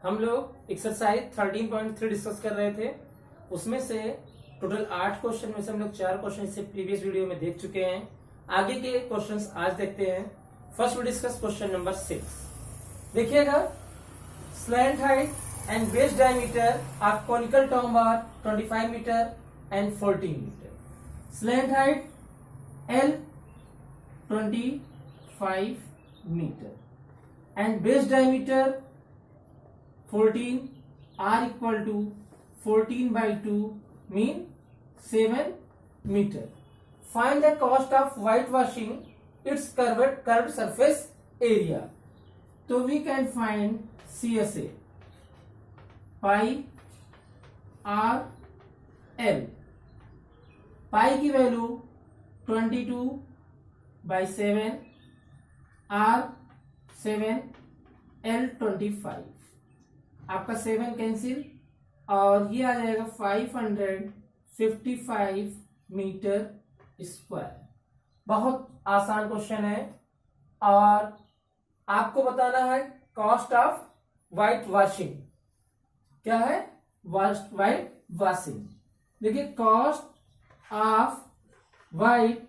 हम लोग exercise 13.3 discuss कर रहे थे। उसमें से टोटल 8 क्वेश्चन में से हम लोग 4 क्वेश्चन से प्रीवियस वीडियो में देख चुके हैं। आगे के क्वेश्चंस आज देखते हैं। First we discuss question number 6। देखिएगा, slant height and base diameter of conical tomb are 25 metre and 14 metre. Slant height L 25 metre and base diameter 14, R equal to 14 by 2 mean 7 meter. Find the cost of whitewashing its curved surface area. So we can find CSA pi R L. Pi की value 22 by 7, R 7, L 25। आपका 7 cancel और ये आ जाएगा 555 metre square. बहुत आसान question है और आपको बताना है कॉस्ट ऑफ व्हाइट वॉशिंग। क्या है? White washing. देखिए, cost of white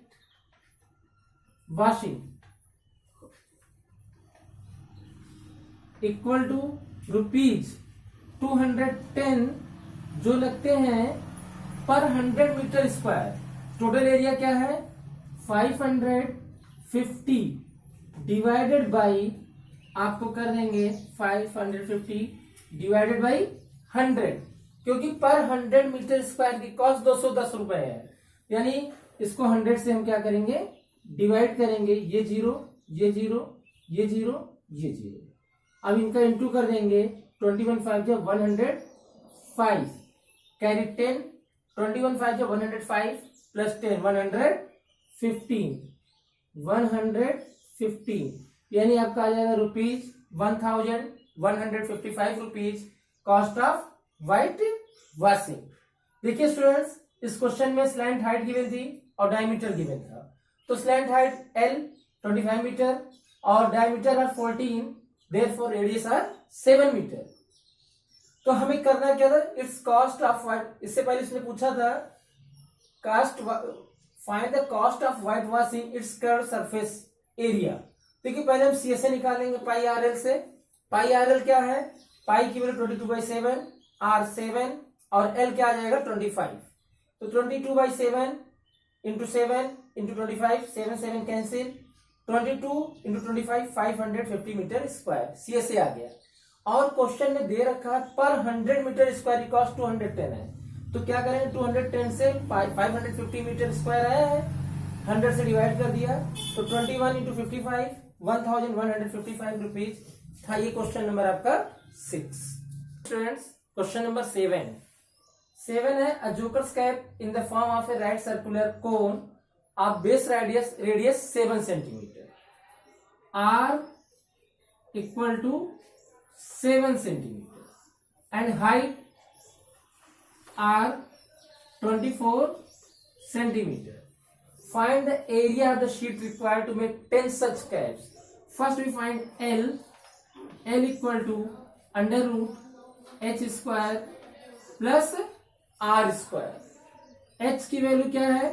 washing equal to ₹210 जो लगते हैं पर 100 मीटर स्क्वायर। टोटल एरिया क्या है? 550 डिवाइडेड बाई, आपको कर देंगे 550 डिवाइडेड बाई 100, क्योंकि पर 100 मीटर स्क्वायर की कॉस्ट 210 रुपए है। यानी इसको 100 से हम क्या करेंगे? डिवाइड करेंगे। ये 0, ये 0, ये 0, ये 0। अब इनका इंटू कर देंगे। 21 5 जो 105 कैरी 10, 21 5 जो 105 प्लस 10 115 यानी आपका आ जाएगा ₹1155 कॉस्ट ऑफ व्हाइट वॉशिंग। देखिए स्टूडेंट्स, इस क्वेश्चन में स्लैंट हाइट गिवन थी और डायमीटर गिवन था। तो स्लैंट हाइट L 25 मीटर और diameter are 14, therefore radius are 7 metre. तो हमें करना क्या था? इट्स कॉस्ट ऑफ व्हाइट, इससे पहले इसने पूछा था find the cost of white washing it's curved surface area. देखिए, पहले हम CSA निकालेंगे पाई RL से। पाई RL क्या है? पाई की वैल्यू 22/7, R 7 और L क्या आ जाएगा? 25। तो 22/7 into 7 into 25, 7 cancel, 22 into 25 550 metre square. CSA आ गया। और क्वेश्चन में दे रखा है पर 100 मीटर स्क्वायर की कॉस्ट 210 है। तो क्या करेंगे? 210 से 550 मीटर स्क्वायर आया है, 100 से डिवाइड कर दिया। तो 21 इंटू 55 1155 रुपीज था। ये क्वेश्चन नंबर आपका 6। स्टूडेंट्स, क्वेश्चन नंबर 7 है a joker's cap in the form of a right circular cone of base radius 7 centimetre, R equal to 7 centimetre and height R 24 centimetre. Find the area of the sheet required to make 10 such caps. First we find L equal to under root H square plus R square। H की value क्या है?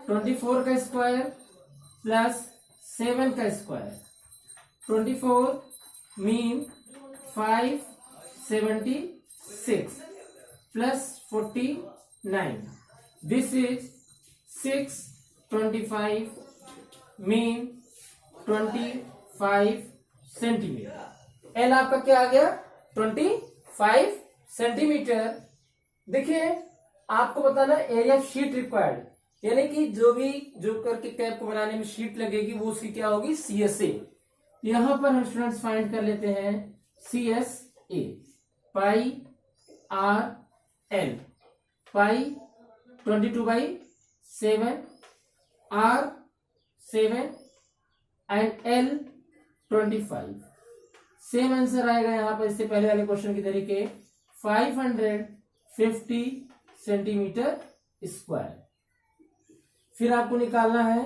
24 का square plus 7 का square. 24 mean 576 plus 49, this is 625 mean 25 centimetre. L आपका क्या आ गया? 25 centimetre. देखिए, आपको बताना एरिया ऑफ शीट रिक्वायर्ड, यानी कि जो भी जोकर के कैप को बनाने में शीट लगेगी वो उसकी क्या होगी? CSA। यहां पर हम स्टूडेंट्स फाइंड कर लेते हैं CSA pi RL। Pi 22/7, R 7 and L 25। Same answer आएगा यहां पर इससे पहले वाले क्वेश्चन की तरीके 550 सेंटीमीटर स्क्वायर। फिर आपको निकालना है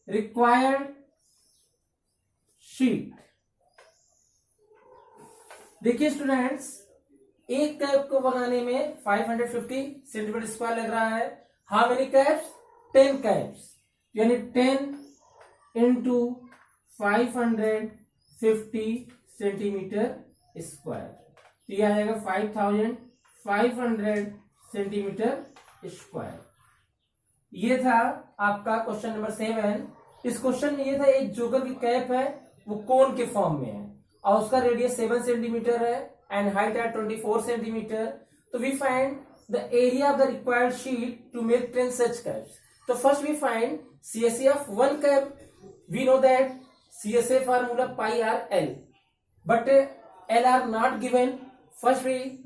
रिक्वायर्ड शीट देखिए स्टूडेंट्स, एक कैप को बनाने में 550 सेंटीमीटर स्क्वायर लग रहा है। How many caps? 10 कैप्स, यानी 10 इंटू 550 सेंटीमीटर स्क्वायर, तो यह आ जाएगा 5500 सेंटीमीटर स्क्वायर। ये था आपका क्वेश्चन नंबर 7। इस क्वेश्चन में ये था एक जोकर की कैप है, वो कोन के फॉर्म में है और उसका रेडियस 7 सेंटीमीटर है एंड हाइट है 24 सेंटीमीटर। तो we find the area of the required sheet to make 10 such caps. तो first we find CSA of one cap. We know that CSA formula pi r L, but L are not given. First we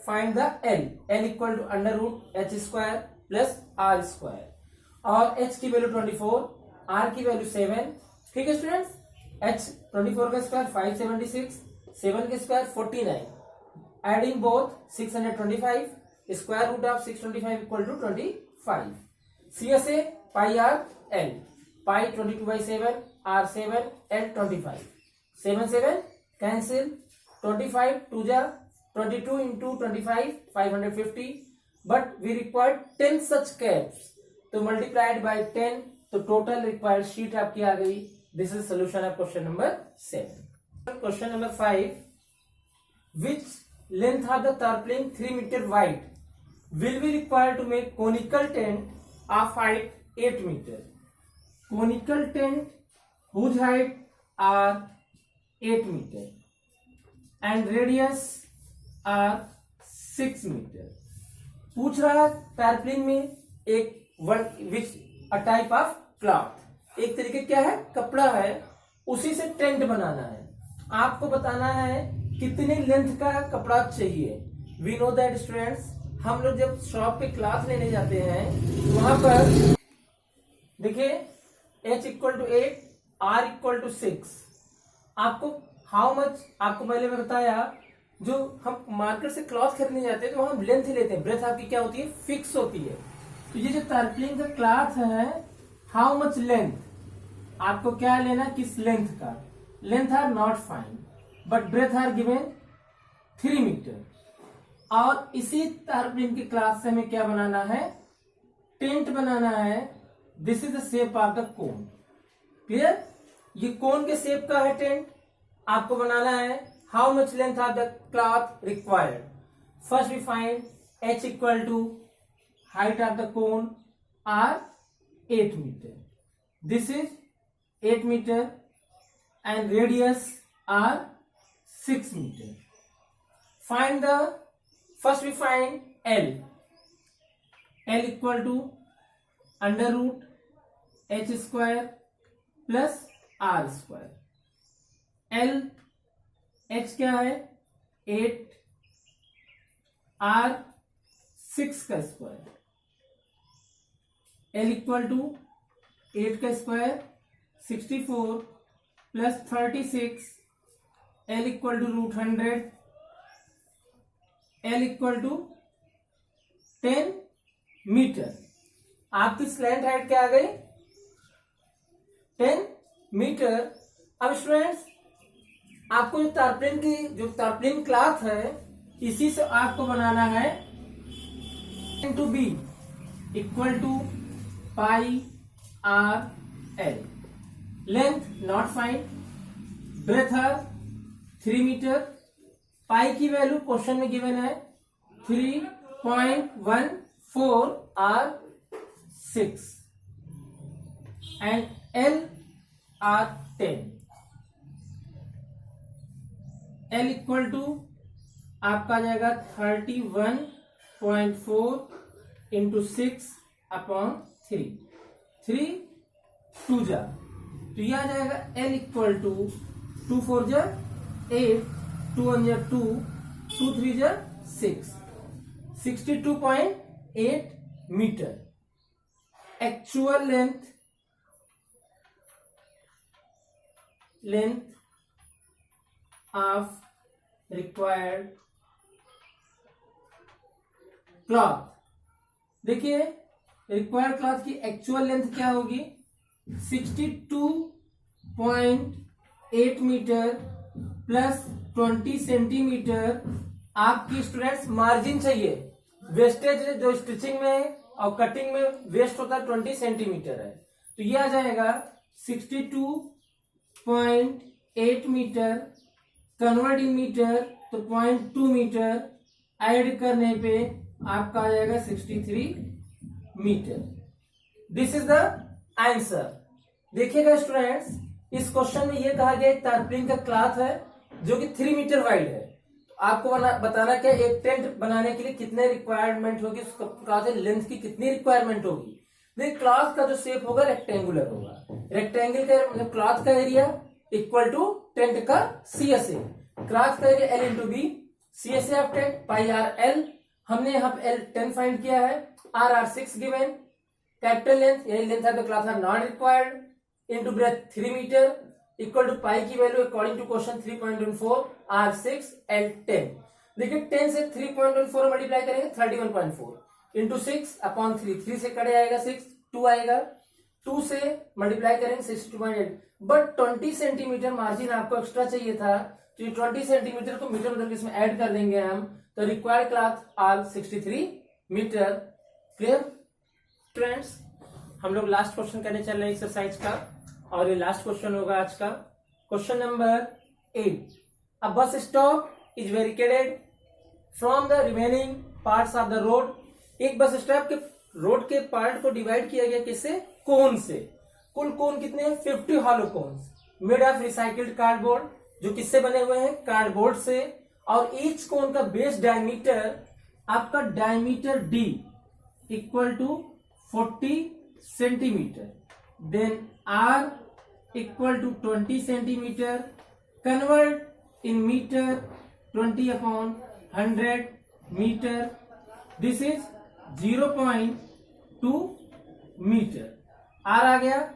find the L. L equal to under root h square plus r square, और h की value 24, r की value 7। ठीक है students, h 24 का square 576, 7 के square 49, adding both 625, square root of 625 equal to 25। CSA pi r L, pi 22/7, r 7, L 25, 7 7 cancel, 25 2 जा 22 into 25 550, but we required 10 such caps, तो multiplied by 10, तो total required sheet आपकी आ गई। This is solution of question number 7. Question number 5, which length of the tarpaulin 3 meter wide will be required to make conical tent of height 8 meter? Conical tent whose height are 8 meter and radius are 6 meter. पूछ रहा टारपलिन में एक विच a type of cloth, एक तरीके क्या है, कपड़ा है, उसी से टेंट बनाना है। आपको बताना है कितने लेंथ का कपड़ा चाहिए। वी नो दैट स्टूडेंट्स, हम लोग जब शॉप पे क्लॉथ लेने जाते हैं वहां पर देखिए h equal to 8, r equal to 6। आपको हाउ मच, आपको पहले मैं बताया, जो हम मार्केट से क्लॉथ खरीदने जाते हैं तो हम लेंथ लेते हैं, ब्रेथ आपकी क्या होती है, फिक्स होती है। तो ये जो टारपलिन का क्लॉथ है, हाउ मच लेंथ, आपको क्या लेना, किस लेंथ का। Length are not find but breadth are given 3 metre, और इसी टारपलिन के क्लॉथ से हमें क्या बनाना है, टेंट बनाना है। This is the shape of the cone. Clear, ये कोन के शेप का है टेंट, आपको बनाना है। How much length of the cloth required? First we find h equal to height of the cone r 8 metre, this is 8 metre and radius r 6 metre. Find the, first we find L equal to under root h square plus r square. h क्या है, 8, r 6 का square. L equal to 8 का square 64 plus 36, L equal to root 100, L equal to 10 metre. आपकी slant height क्या आ गई, 10 metre. अब students, आपको जो टारपलिन क्लॉथ है, इसी से आपको बनाना है into B equal to pi are l. Length not find, breadth are 3 metre, pi की वैल्यू क्वेश्चन में गिवन है 3.14 r 6 and l are 10। L equal to आपका आ जाएगा 31.4 इंटू 6 अपॉन 3, 3 2 जा, तो यह आ जाएगा L इक्वल टू 2 4 जा 8, 2 1 जा 2, 2 3 जा 6, 62.8 metre. Actual length of required cloth, देखिए रिक्वायर्ड क्लॉथ की एक्चुअल लेंथ क्या होगी, 62.8 मीटर प्लस 20 सेंटीमीटर आपकी स्टूडेंट्स मार्जिन चाहिए। वेस्टेज जो स्टिचिंग में और कटिंग में वेस्ट होता है 20 सेंटीमीटर है, तो ये आ जाएगा 62.8 मीटर। कन्वर्ट इन मीटर तो 0.2 मीटर, ऐड करने पे आपका आ जाएगा 63 metre. This is the answer. देखिएगा स्टूडेंट्स, इस क्वेश्चन में ये कहा गया एक तारप्लिन का क्लॉथ है जो कि 3 मीटर वाइड है। तो आपको बताना क्या, एक टेंट बनाने के लिए कितने रिक्वायरमेंट होगी, उसका क्लॉथ लेंथ की कितनी रिक्वायरमेंट होगी। देखिए क्लॉथ का जो शेप होगा रेक्टेंगुलर होगा। रेक्टेंगल का मतलब क्लॉथ का एरिया इक्वल टू टेंट का CSA। क्लॉथ का area L into B, CSA of tent pi are L. हमने यहाँ पे L 10 फाइंड किया है, R 6 गिवन। कैपिटल लेंथ यही लेंथ है तो cloth are not required, into breadth 3 metre equal to pi की value according to question 3.14 R 6 L 10। देखिए 10 से 3.14 मल्टीप्लाई करेंगे 31.4 इंटू 6 अपॉन 3 से कट जाएगा 6, 2 आएगा। 2 से मल्टीप्लाई करेंगे 62.8। बट 20 सेंटीमीटर मार्जिन आपको एक्स्ट्रा चाहिए था, तो ये 20 सेंटीमीटर को मीटर बदल के इसमें ऐड कर देंगे हम, तो required cloth are 63 metre. Clear friends, हम लोग लास्ट क्वेश्चन करने चल रहे हैं एक्सरसाइज का, और ये लास्ट क्वेश्चन होगा आज का। Question number 8। A bus stop is barricaded from the remaining parts of the road. एक बस स्टॉप के रोड के पार्ट को डिवाइड किया गया किससे, कोन से। कुल कोन कितने हैं, 50 hollow cones made of recycled cardboard, जो किससे बने हुए हैं, कार्डबोर्ड से। और ईच कोन का बेस डायमीटर आपका diameter D equal to 40 centimetre. Then R equal to 20 centimetre. Convert in metre 20 upon 100 metre. This is 0.2 metre. R आ गया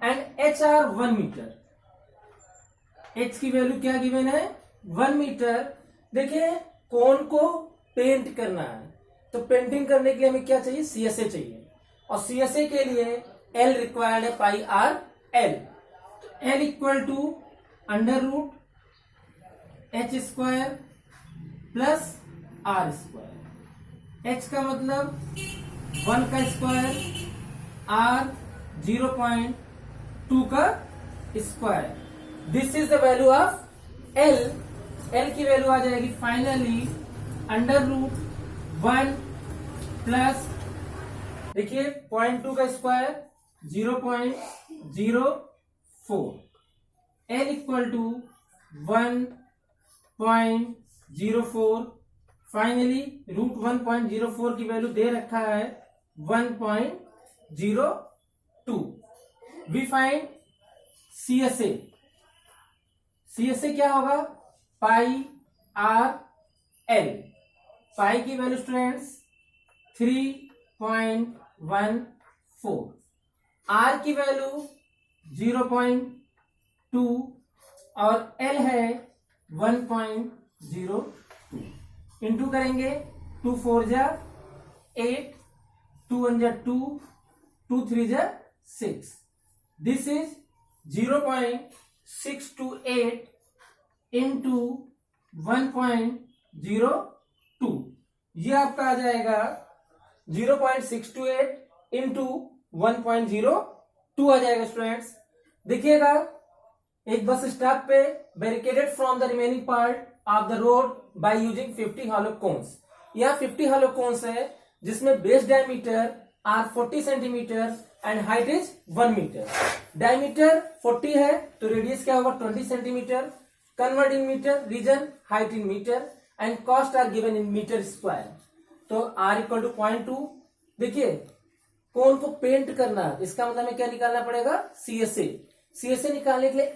एंड HR 1 मीटर। H की वैल्यू क्या गिवन है, 1 मीटर। देखिए कोन को पेंट करना है, तो पेंटिंग करने के लिए हमें क्या चाहिए, CSA चाहिए, और CSA के लिए L रिक्वायर्ड है पाई आर एल। तो L equal to under root H square plus R square. H का मतलब 1 का स्क्वायर, R 0.2 का square. This is the value of L। L की वैल्यू आ जाएगी फाइनली अंडर रूट 1 प्लस, देखिए 0.2 का square 0.04। L equal to 1.04। Finally root 1.04 की वैल्यू दे रखा है 1.02। We find CSA। CSA क्या होगा, पाई आर एल। पाई की वैल्यू स्टूडेंट्स 3.14, R की वैल्यू 0.2 और L है 1.02। इंटू करेंगे 2 4 जा 8, 2 1 जा 2, 2 3 जा 6। This is 0.628 into 1.02। ये आपका आ जाएगा 0.628 इंटू 1.02 आ जाएगा स्टूडेंट्स। देखिएगा एक बस स्टॉप पे barricaded from the remaining part of the road by using 50 hollow cones. यहाँ 50 हॉलो कोन्स है जिसमें base diameter are 40 centimetre and height is 1 metre. Diameter 40 है तो रेडियस क्या होगा 20 centimetre. Convert in metre, reason height in metre and cost are given in metre square. तो R equal to 0.2। देखिए कोन को पेंट करना, इसका मतलब हमें क्या निकालना पड़ेगा, CSA। CSA निकालने के लिए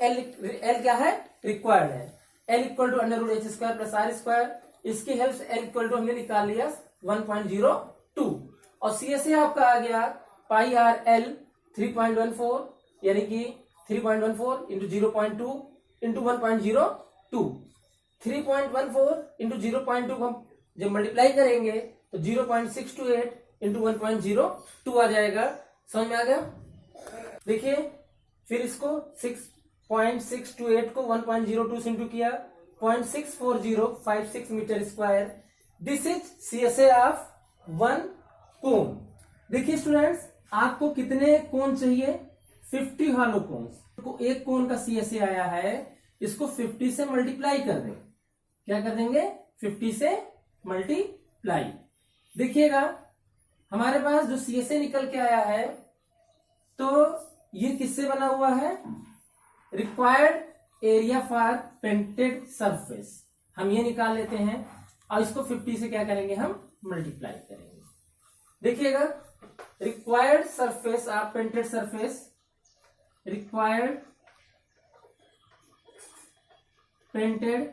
L क्या है, रिक्वायर्ड है। L equal to under root H square plus R square. इसकी हेल्प से L इक्वल टू हमने निकाल लिया 1.02 और CSA आपका आ गया पाई आर एल 3.14, यानी कि 3.14 इंटू 0.2 इंटू 1.02। 3.14 इंटू 0.2 को हम जब मल्टीप्लाई करेंगे तो 0.628 इंटू 1.02 आ जाएगा। समझ में आ गया। देखिए फिर इसको 6.628 को 1.02 से इंटू किया 0.64056 metre square. This is CSA of one cone. देखिए स्टूडेंट्स, आपको कितने कोन चाहिए? 50 हॉलो कोन्स। तो एक कोन का CSA आया है, इसको 50 से मल्टीप्लाई कर देंगे। क्या कर देंगे? 50 से मल्टीप्लाई। देखिएगा हमारे पास जो CSA निकल के आया है, तो ये किससे बना हुआ है? Required area for painted surface. हम ये निकाल लेते हैं और इसको 50 से क्या करेंगे? हम मल्टीप्लाई करेंगे। देखिएगा required surface of painted surface, required painted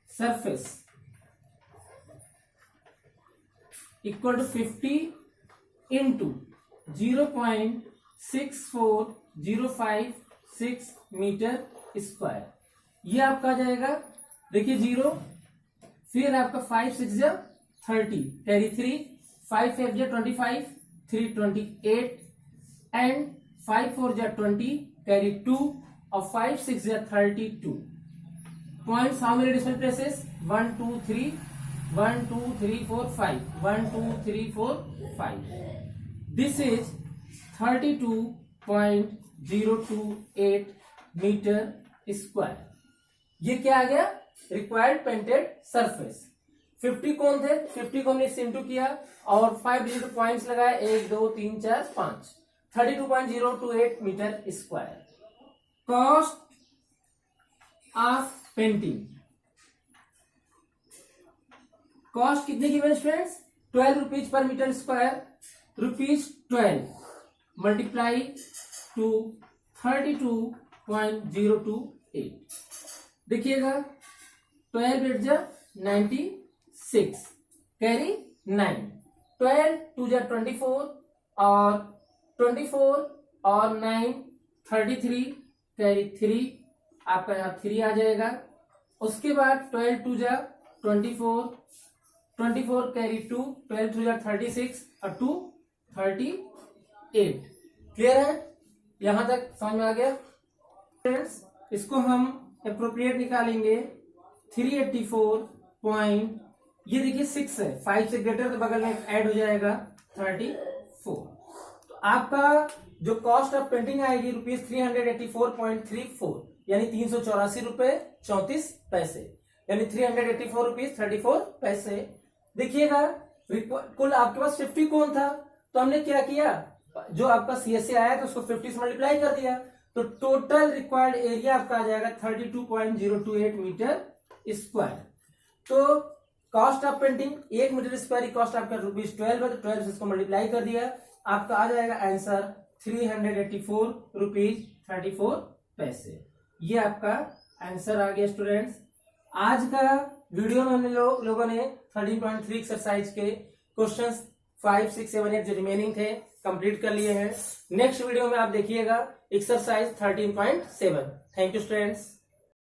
surface equal to 50 into 0.64056 metre square. ये आपका आ जाएगा, देखिए 0, फिर आपका 5 6 जा 30, कैरी 3, 5 5 जा 25, 3 28 एंड 5 4 जा 20, कैरी 2 और 5 6 जा 32। Points how many decimal places? 1 2 3 1 2 3 4 5 1 2 3 4 5। This is 32.028 metre square. ये क्या आ गया? Required painted surface. 50 कोन थे, 50 को हमने इंटू किया और 5 डिजिट पॉइंट्स लगाए, 1 2 3 4 5, 32.028 metre square. Cost of painting, cost कितने की बने students? 12 rupees per metre square. ₹12 multiply to 32.028। देखिएगा 12 8 जा 96, कैरी 9, 12 2 जा 24 और 24 और 9 33, कैरी 3, आपका यहाँ 3 आ जाएगा। उसके बाद 12 2 जा 24, 24 कैरी 2, 12 2 जा 36 और 2 38। क्लियर है? यहां तक समझ में आ गया फ्रेंड्स? इसको हम अप्रोप्रिएट निकालेंगे। 384 पॉइंट, ये देखिए 6 है, 5 से ग्रेटर तो बगल में ऐड हो जाएगा 34। तो आपका जो कॉस्ट ऑफ पेंटिंग आएगी ₹384.34, यानी 384 रुपए 34 पैसे, यानी 384 रुपीज 34 पैसे। देखिएगा कुल आपके पास 50 कोन था, तो हमने क्या किया? जो आपका CSA आया तो उसको 50 से मल्टीप्लाई कर दिया, तो टोटल रिक्वायर्ड एरिया आपका आ जाएगा 32.028 मीटर स्क्वायर। तो cost of painting 1 metre square की कॉस्ट आपका ₹12 है, तो 12 से इसको मल्टीप्लाई कर दिया, आपका आ जाएगा आंसर 384 रुपीज 34 पैसे। ये आपका आंसर आ गया स्टूडेंट्स। आज का वीडियो में हमने लोगों ने 13.3 एक्सरसाइज के क्वेश्चंस 5 6 7 8 जो रिमेनिंग थे कंप्लीट कर लिए हैं। नेक्स्ट वीडियो में आप देखिएगा एक्सरसाइज 13.7। Thank you students.